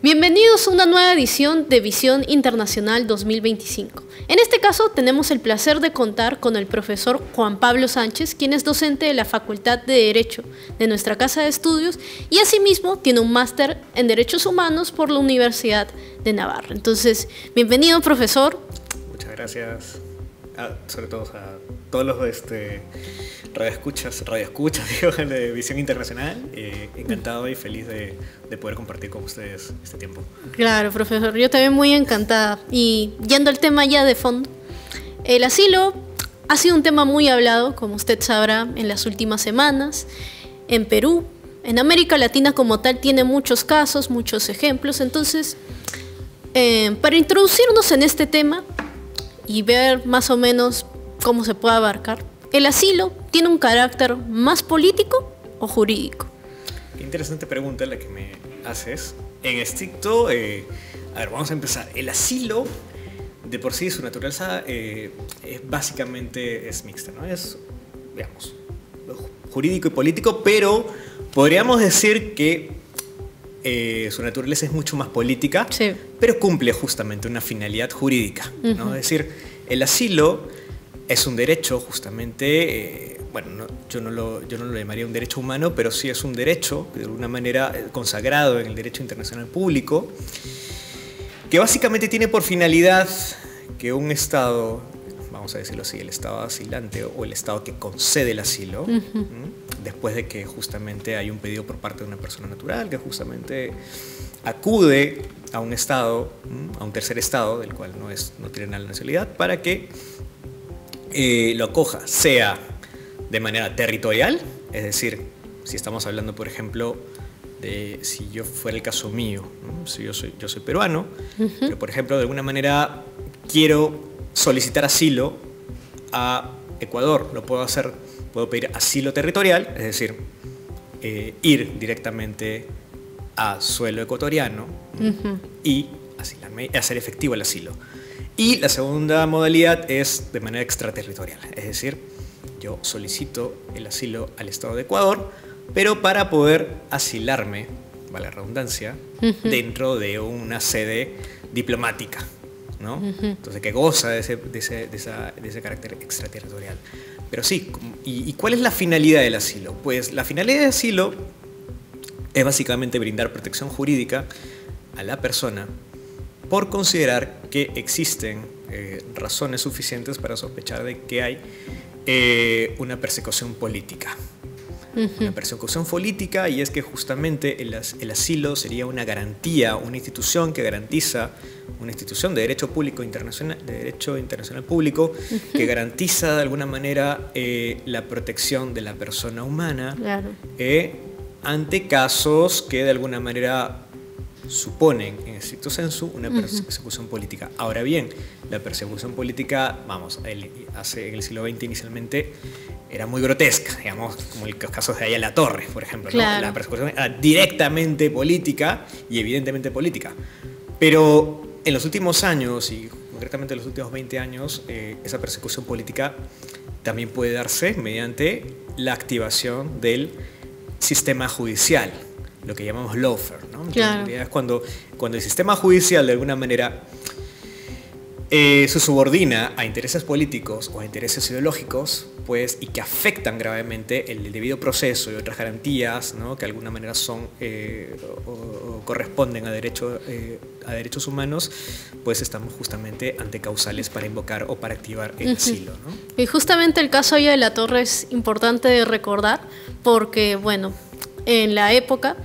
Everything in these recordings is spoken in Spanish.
Bienvenidos a una nueva edición de Visión Internacional 2025. En este caso tenemos el placer de contar con el profesor Juan Pablo Sánchez, quien es docente de la Facultad de Derecho de nuestra Casa de Estudios y asimismo tiene un máster en Derechos Humanos por la Universidad de Navarra. Entonces, bienvenido, profesor. Muchas gracias, sobre todo a todos los radioescuchas digo, de Visión Internacional. Encantado y feliz de poder compartir con ustedes este tiempo. Claro, profesor, yo también muy encantada. Y yendo al tema ya de fondo, el asilo ha sido un tema muy hablado, como usted sabrá, en las últimas semanas. En Perú, en América Latina como tal, tiene muchos casos, muchos ejemplos. Entonces, para introducirnos en este tema y ver más o menos cómo se puede abarcar, ¿el asilo tiene un carácter más político o jurídico? Qué interesante pregunta la que me haces. En estricto, vamos a empezar. El asilo, de por sí, su naturaleza básicamente es mixta, ¿no? Es, digamos, jurídico y político, pero podríamos decir que su naturaleza es mucho más política, sí, pero cumple justamente una finalidad jurídica, ¿no? Es decir, el asilo es un derecho justamente, yo no lo llamaría un derecho humano, pero sí es un derecho, de alguna manera consagrado en el derecho internacional público, que básicamente tiene por finalidad que un Estado, vamos a decirlo así, el Estado asilante o el Estado que concede el asilo, después de que justamente hay un pedido por parte de una persona natural que justamente acude a un Estado, a un tercer Estado, del cual no tiene la nacionalidad, para que lo acoja, sea de manera territorial, es decir, si estamos hablando, por ejemplo, de si yo fuera el caso mío, ¿no? Si yo soy peruano, pero por ejemplo, de alguna manera quiero solicitar asilo a Ecuador, lo puedo hacer, puedo pedir asilo territorial, es decir, ir directamente a suelo ecuatoriano y asilarme, hacer efectivo el asilo. Y la segunda modalidad es de manera extraterritorial, es decir, yo solicito el asilo al Estado de Ecuador, pero para poder asilarme, vale la redundancia, dentro de una sede diplomática, ¿no? Entonces, que goza de ese carácter extraterritorial. Pero sí, ¿y cuál es la finalidad del asilo? Pues la finalidad del asilo es básicamente brindar protección jurídica a la persona por considerar que existen razones suficientes para sospechar de que hay una persecución política. Una persecución política, y es que justamente el asilo sería una garantía, una institución que garantiza, una institución de derecho público internacional, de derecho internacional público, que garantiza de alguna manera la protección de la persona humana, claro, ante casos que de alguna manera suponen, en estricto sensu, una persecución política. Ahora bien, la persecución política, en el siglo XX inicialmente era muy grotesca, digamos, como los casos de Ayala Torres, por ejemplo, claro, ¿no? La persecución era directamente política y evidentemente política. Pero en los últimos años, y concretamente en los últimos 20 años, esa persecución política también puede darse mediante la activación del sistema judicial, lo que llamamos lawfare, ¿no? Claro. Es cuando el sistema judicial de alguna manera se subordina a intereses políticos o a intereses ideológicos, pues, y que afectan gravemente el debido proceso y otras garantías, ¿no? Que de alguna manera son o corresponden a derechos humanos, pues estamos justamente ante causales para invocar o para activar el asilo, ¿no? Y justamente el caso Ayala Torres es importante de recordar porque, bueno, en la época,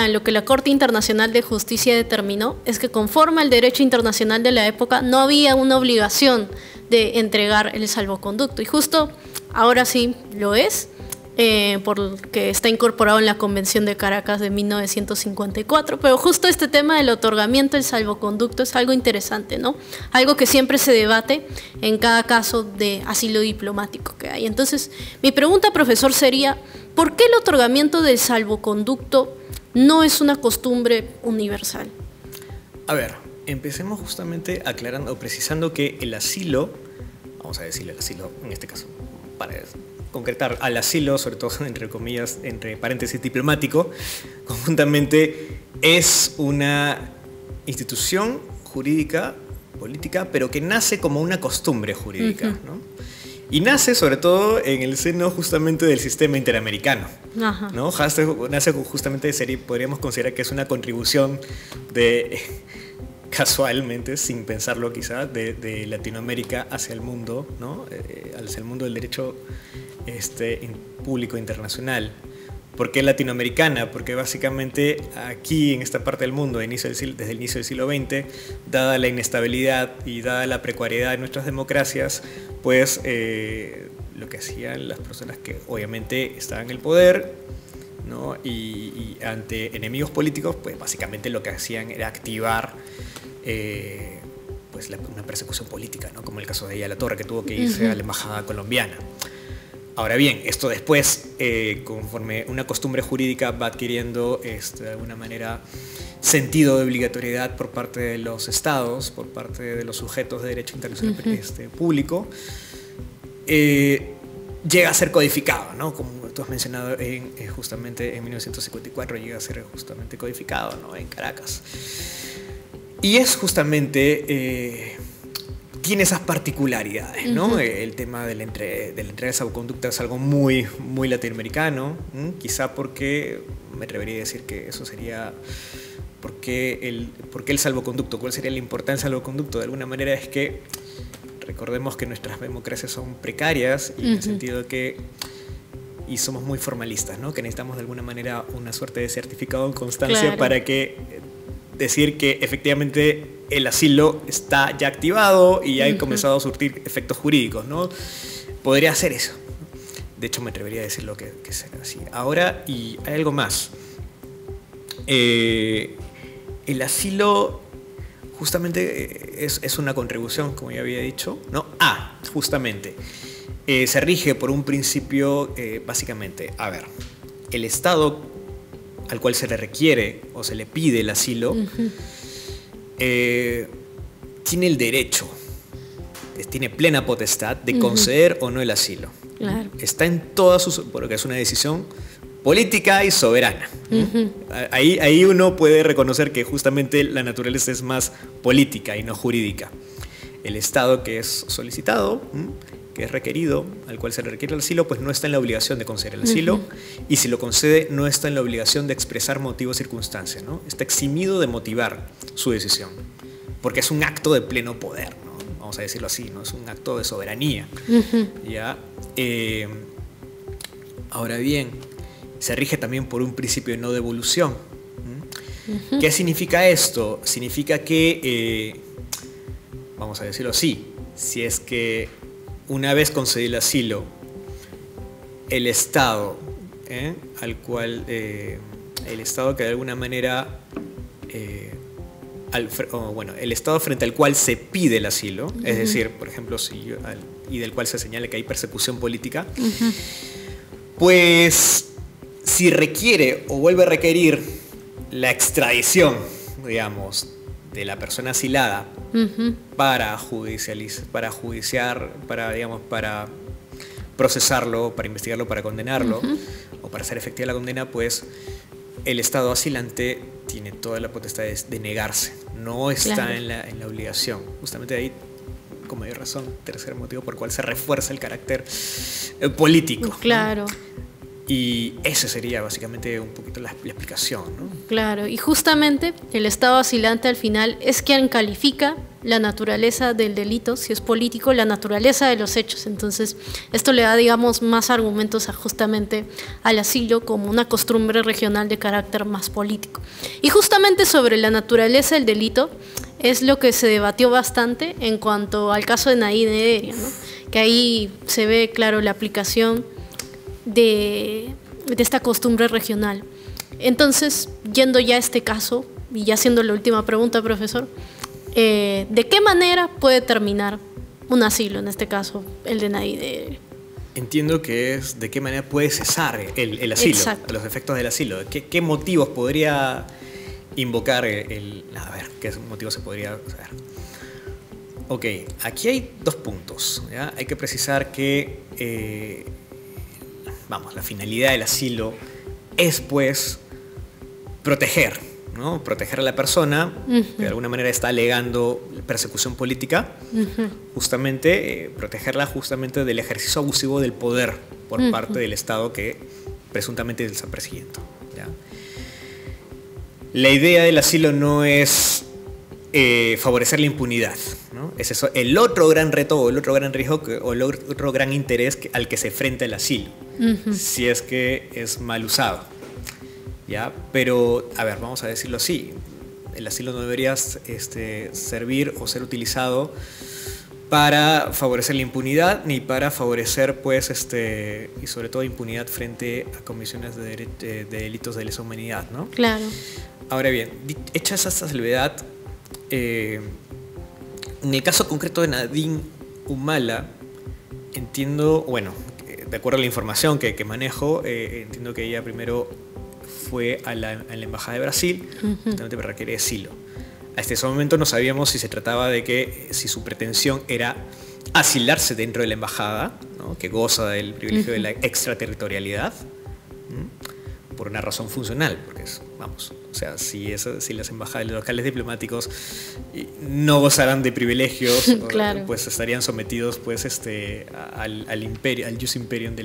lo que la Corte Internacional de Justicia determinó es que conforme al derecho internacional de la época no había una obligación de entregar el salvoconducto, y justo ahora sí lo es, porque está incorporado en la Convención de Caracas de 1954, pero justo este tema del otorgamiento del salvoconducto es algo interesante, ¿no? Algo que siempre se debate en cada caso de asilo diplomático que hay. Entonces, mi pregunta, profesor, sería, ¿por qué el otorgamiento del salvoconducto no es una costumbre universal? A ver, empecemos justamente aclarando o precisando que el asilo, vamos a decirle el asilo en este caso, para concretar al asilo, sobre todo entre comillas, entre paréntesis diplomático, conjuntamente es una institución jurídica, política, pero que nace como una costumbre jurídica, ¿no? Y nace sobre todo en el seno justamente del sistema interamericano, ¿no? Nace justamente, podríamos considerar que es una contribución de, casualmente, sin pensarlo quizá, de Latinoamérica hacia el mundo, ¿no? Hacia el mundo del derecho público internacional. ¿Por qué latinoamericana? Porque básicamente aquí en esta parte del mundo, desde el inicio del siglo XX, dada la inestabilidad y dada la precariedad de nuestras democracias, pues lo que hacían las personas que obviamente estaban en el poder, ¿no? y ante enemigos políticos, pues básicamente lo que hacían era activar pues una persecución política, ¿no? Como el caso de La Torre, que tuvo que irse a la embajada colombiana. Ahora bien, esto después, conforme una costumbre jurídica va adquiriendo de alguna manera sentido de obligatoriedad por parte de los estados, por parte de los sujetos de derecho internacional público, llega a ser codificado, ¿no? Como tú has mencionado, justamente en 1954 llega a ser justamente codificado, ¿no? En Caracas. Y es justamente... tiene esas particularidades, ¿no? El tema de la entrega de salvoconducto es algo muy, muy latinoamericano, quizá porque me atrevería a decir que eso sería... ¿Por qué el salvoconducto? ¿Cuál sería la importancia del salvoconducto? De alguna manera es que recordemos que nuestras democracias son precarias y en el sentido de que... y somos muy formalistas, ¿no? Que necesitamos de alguna manera una suerte de certificado en constancia para que decir que efectivamente el asilo está ya activado y ha comenzado a surtir efectos jurídicos, ¿no? Podría ser eso. De hecho, me atrevería a decirlo que será así. Ahora, y hay algo más. El asilo justamente es una contribución, como ya había dicho, ¿no? Justamente. Se rige por un principio, básicamente, a ver, el Estado al cual se le requiere o se le pide el asilo, tiene el derecho, tiene plena potestad de conceder o no el asilo. Claro. Está en todas sus... porque es una decisión política y soberana. Ahí uno puede reconocer que justamente la naturaleza es más política y no jurídica. El Estado que es solicitado, que es requerido, al cual se le requiere el asilo, pues no está en la obligación de conceder el asilo, y si lo concede no está en la obligación de expresar motivos o circunstancias, ¿no? Está eximido de motivar su decisión, porque es un acto de pleno poder, ¿no? Vamos a decirlo así, ¿no? Es un acto de soberanía. ¿Ya? Ahora bien, se rige también por un principio de no devolución. ¿Qué significa esto? Significa que, vamos a decirlo así, si es que una vez concedido el asilo, el Estado, al cual, el Estado que de alguna manera, el Estado frente al cual se pide el asilo, es decir, por ejemplo, y del cual se señala que hay persecución política, pues si requiere o vuelve a requerir la extradición, digamos, de la persona asilada para procesarlo, para investigarlo, para condenarlo o para hacer efectiva la condena, pues el Estado asilante tiene toda la potestad de negarse, no está en la obligación. Justamente ahí, como hay razón, tercer motivo por el cual se refuerza el carácter político. Claro. ¿No? Y esa sería básicamente un poquito la explicación, ¿no? Claro, y justamente el Estado asilante al final es quien califica la naturaleza del delito, si es político, la naturaleza de los hechos. Entonces, esto le da, digamos, más argumentos justamente al asilo como una costumbre regional de carácter más político. Y justamente sobre la naturaleza del delito es lo que se debatió bastante en cuanto al caso de Nadine Heredia, ¿no? Que ahí se ve, claro, la aplicación de esta costumbre regional. Entonces, yendo ya a este caso, y ya haciendo la última pregunta, profesor, ¿de qué manera puede terminar un asilo, en este caso, el de Nadine? Entiendo que es de qué manera puede cesar el asilo, exacto, los efectos del asilo. ¿Qué motivos podría invocar a ver, ¿qué motivos se podría saber? Ok, aquí hay dos puntos, ¿ya? Hay que precisar que la finalidad del asilo es, pues, proteger, ¿no? Proteger a la persona, que de alguna manera está alegando persecución política, justamente protegerla justamente del ejercicio abusivo del poder por parte del Estado que presuntamente está persiguiendo, ¿ya? La idea del asilo no es favorecer la impunidad, ¿no? Es eso, el otro gran reto o el otro gran riesgo o el otro gran interés al que se enfrenta el asilo, si es que es mal usado, ¿ya? Pero, a ver, vamos a decirlo así, el asilo no debería servir o ser utilizado para favorecer la impunidad ni para favorecer, pues, y sobre todo impunidad frente a comisiones de delitos de lesa humanidad, ¿no? Claro. Ahora bien, hecha esta salvedad, en el caso concreto de Nadine Humala, entiendo, bueno, de acuerdo a la información que manejo, entiendo que ella primero fue a la Embajada de Brasil, justamente para requerir asilo. Hasta ese momento no sabíamos si se trataba de que, si su pretensión era asilarse dentro de la embajada, ¿no? Que goza del privilegio de la extraterritorialidad, por una razón funcional, porque vamos, o sea, si las embajadas, los locales diplomáticos no gozarán de privilegios, claro, pues estarían sometidos, pues, al imperio, al jus imperium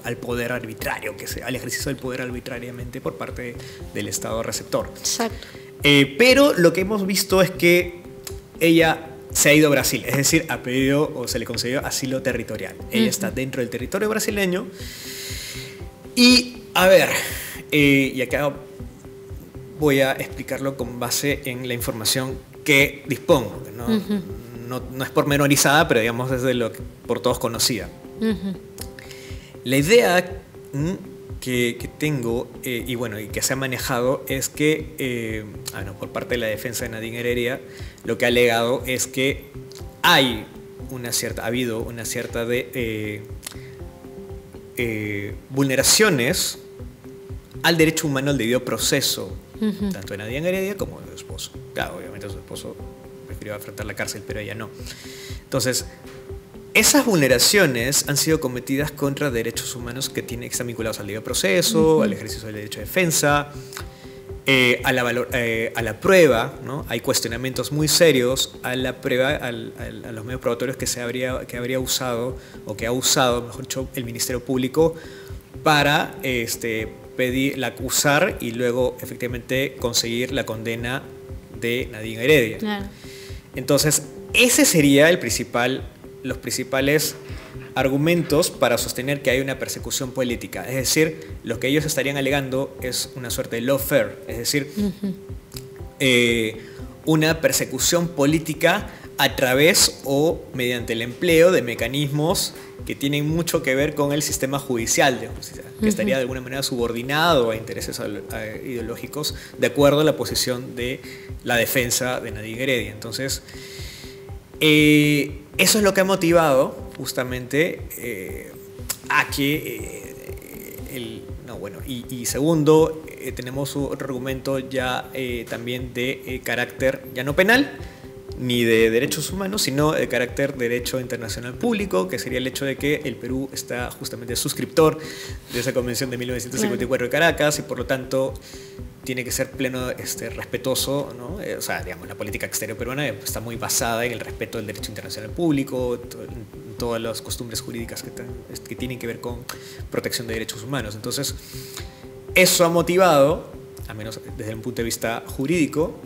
al poder arbitrario, al ejercicio del poder arbitrariamente por parte del Estado receptor. Exacto. Pero lo que hemos visto es que ella se ha ido a Brasil, es decir, ha pedido o se le concedió asilo territorial. Ella está dentro del territorio brasileño y, a ver, y acá voy a explicarlo con base en la información que dispongo, no es pormenorizada, pero digamos es por todos conocida. La idea que tengo y bueno, y que se ha manejado es que por parte de la defensa de Nadine Heredia, lo que ha alegado es que ha habido una cierta de vulneraciones al derecho humano al debido proceso, tanto de Nadine Heredia como de su esposo. Claro, obviamente su esposo prefirió afrontar la cárcel, pero ella no. Entonces, esas vulneraciones han sido cometidas contra derechos humanos que están vinculados al debido proceso, al ejercicio del derecho de defensa, a la prueba, ¿no? Hay cuestionamientos muy serios a la prueba, a los medios probatorios que habría usado, o que ha usado, mejor dicho, el Ministerio Público para acusar y luego efectivamente conseguir la condena de Nadine Heredia. Claro. Entonces, ese sería los principales argumentos para sostener que hay una persecución política. Es decir, lo que ellos estarían alegando es una suerte de lawfare, es decir, una persecución política a través o mediante el empleo de mecanismos que tienen mucho que ver con el sistema judicial de justicia, que estaría de alguna manera subordinado a intereses ideológicos de acuerdo a la posición de la defensa de Nadine Heredia. Entonces, eso es lo que ha motivado justamente a que y segundo, tenemos otro argumento ya también de carácter ya no penal ni de derechos humanos, sino de carácter derecho internacional público, que sería el hecho de que el Perú está justamente suscriptor de esa convención de 1954 de Caracas y por lo tanto tiene que ser pleno respetuoso, ¿no? O sea, digamos, la política exterior peruana está muy basada en el respeto del derecho internacional público, todas las costumbres jurídicas que tienen que ver con protección de derechos humanos. Entonces, eso ha motivado, al menos desde un punto de vista jurídico,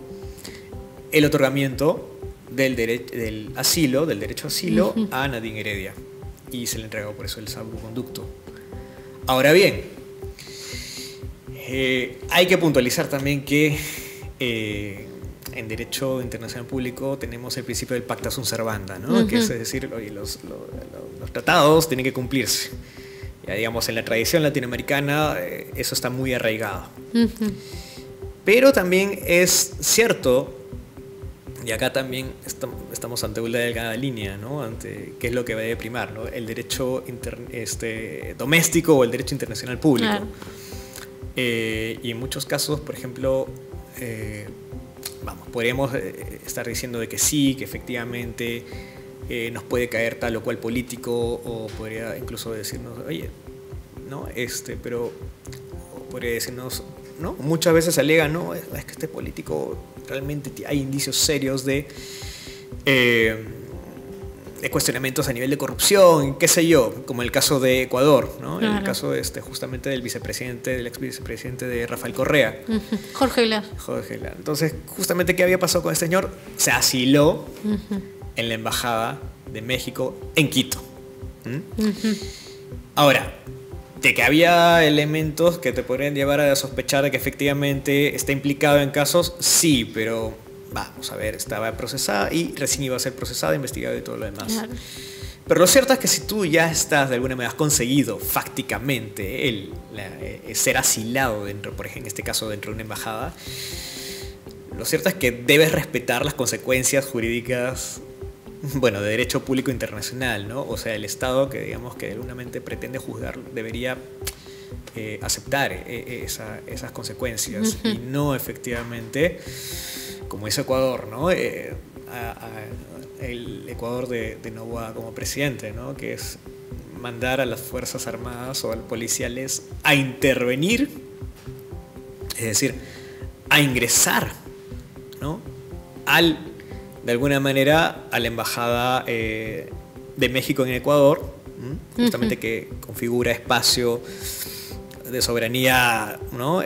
el otorgamiento del derecho a asilo a Nadine Heredia, y se le entregó por eso el salvoconducto. Ahora bien, hay que puntualizar también que en derecho internacional público tenemos el principio del pacta sunt servanda, ¿no? Que es decir, oye, los tratados tienen que cumplirse. Ya, digamos, en la tradición latinoamericana eso está muy arraigado. Pero también es cierto, y acá también estamos ante una delgada línea, ¿no? Ante qué es lo que debe primar, ¿no? El derecho doméstico o el derecho internacional público. Claro. Y en muchos casos, por ejemplo, podríamos estar diciendo de que sí, que efectivamente nos puede caer tal o cual político, o podría incluso decirnos, oye, ¿no? Pero podría decirnos, ¿no? Muchas veces alegan, no, es que este político realmente hay indicios serios de cuestionamientos a nivel de corrupción, qué sé yo, como el caso de Ecuador, ¿no? Claro. El caso justamente del vicepresidente, del ex vicepresidente de Rafael Correa. Jorge Glass. Entonces, justamente, ¿qué había pasado con este señor? Se asiló en la embajada de México en Quito. Ahora, de que había elementos que te podrían llevar a sospechar de que efectivamente está implicado en casos, sí, pero vamos a ver, estaba procesada y recién iba a ser procesada, investigada y todo lo demás. Claro. Pero lo cierto es que si tú ya estás de alguna manera, has conseguido fácticamente ser asilado dentro, por ejemplo, en este caso dentro de una embajada, lo cierto es que debes respetar las consecuencias jurídicas, bueno, de derecho público internacional, ¿no? O sea, el Estado que, digamos, que de alguna manera pretende juzgar debería aceptar esas consecuencias y no efectivamente, como hizo Ecuador, ¿no? El Ecuador de Noboa como presidente, ¿no? Que es mandar a las Fuerzas Armadas o a los policiales a intervenir, es decir, a ingresar, ¿no? De alguna manera a la embajada de México en Ecuador, justamente que configura espacio de soberanía, ¿no?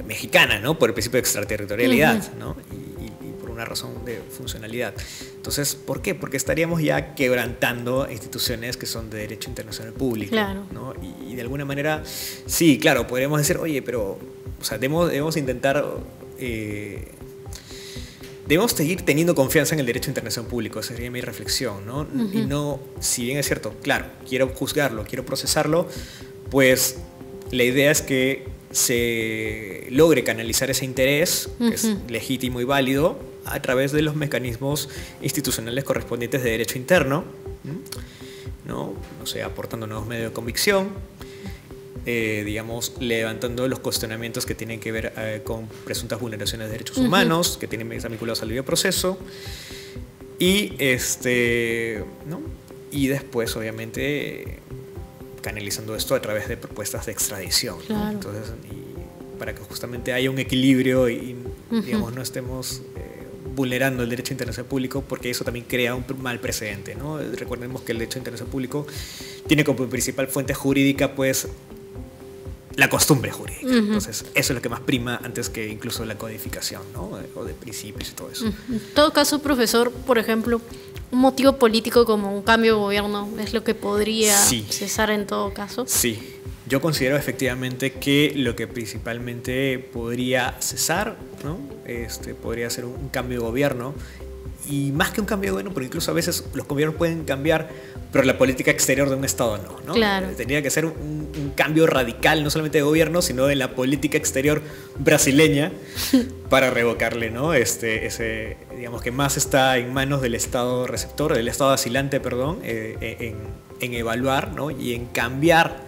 Mexicana, ¿no? Por el principio de extraterritorialidad, ¿no? Y por una razón de funcionalidad. Entonces, ¿por qué? Porque estaríamos ya quebrantando instituciones que son de derecho internacional público, claro, ¿no? Y de alguna manera, sí, claro, podríamos decir, oye, pero, o sea, debemos intentar, debemos seguir teniendo confianza en el derecho internacional público, esa sería mi reflexión, ¿no? Y no, si bien es cierto, claro, quiero juzgarlo, quiero procesarlo, pues la idea es que se logre canalizar ese interés, que es legítimo y válido, a través de los mecanismos institucionales correspondientes de derecho interno, ¿no? O sea, aportando nuevos medios de convicción, digamos, levantando los cuestionamientos que tienen que ver con presuntas vulneraciones de derechos humanos, que están vinculados al debido proceso, y, ¿no? Y después, obviamente, canalizando esto a través de propuestas de extradición, ¿no? Claro. Entonces, para que justamente haya un equilibrio y digamos, no estemos vulnerando el derecho internacional público, porque eso también crea un mal precedente, ¿no? Recordemos que el derecho internacional público tiene como principal fuente jurídica, pues, la costumbre jurídica. Entonces, eso es lo que más prima antes que incluso la codificación, ¿no? O de principios y todo eso. En todo caso, profesor, por ejemplo, un motivo político como un cambio de gobierno es lo que podría cesar en todo caso. Sí, yo considero efectivamente que lo que principalmente podría cesar, ¿no? Podría ser un cambio de gobierno, y más que un cambio de gobierno, porque incluso a veces los gobiernos pueden cambiar, pero la política exterior de un Estado no. Claro. Tendría que ser un cambio radical, no solamente de gobierno, sino de la política exterior brasileña para revocarle, ¿no? Digamos que más está en manos del Estado receptor, del Estado asilante, perdón, en evaluar, ¿no? Y en cambiar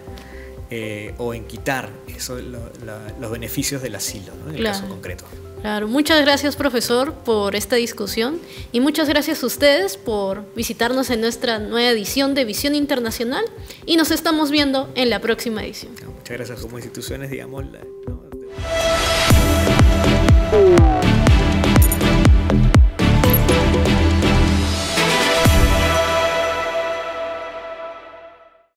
o en quitar los beneficios del asilo, ¿no? En el caso concreto. Claro, muchas gracias, profesor, por esta discusión, y muchas gracias a ustedes por visitarnos en nuestra nueva edición de Visión Internacional, y nos estamos viendo en la próxima edición. Muchas gracias como instituciones, digamos, ¿no?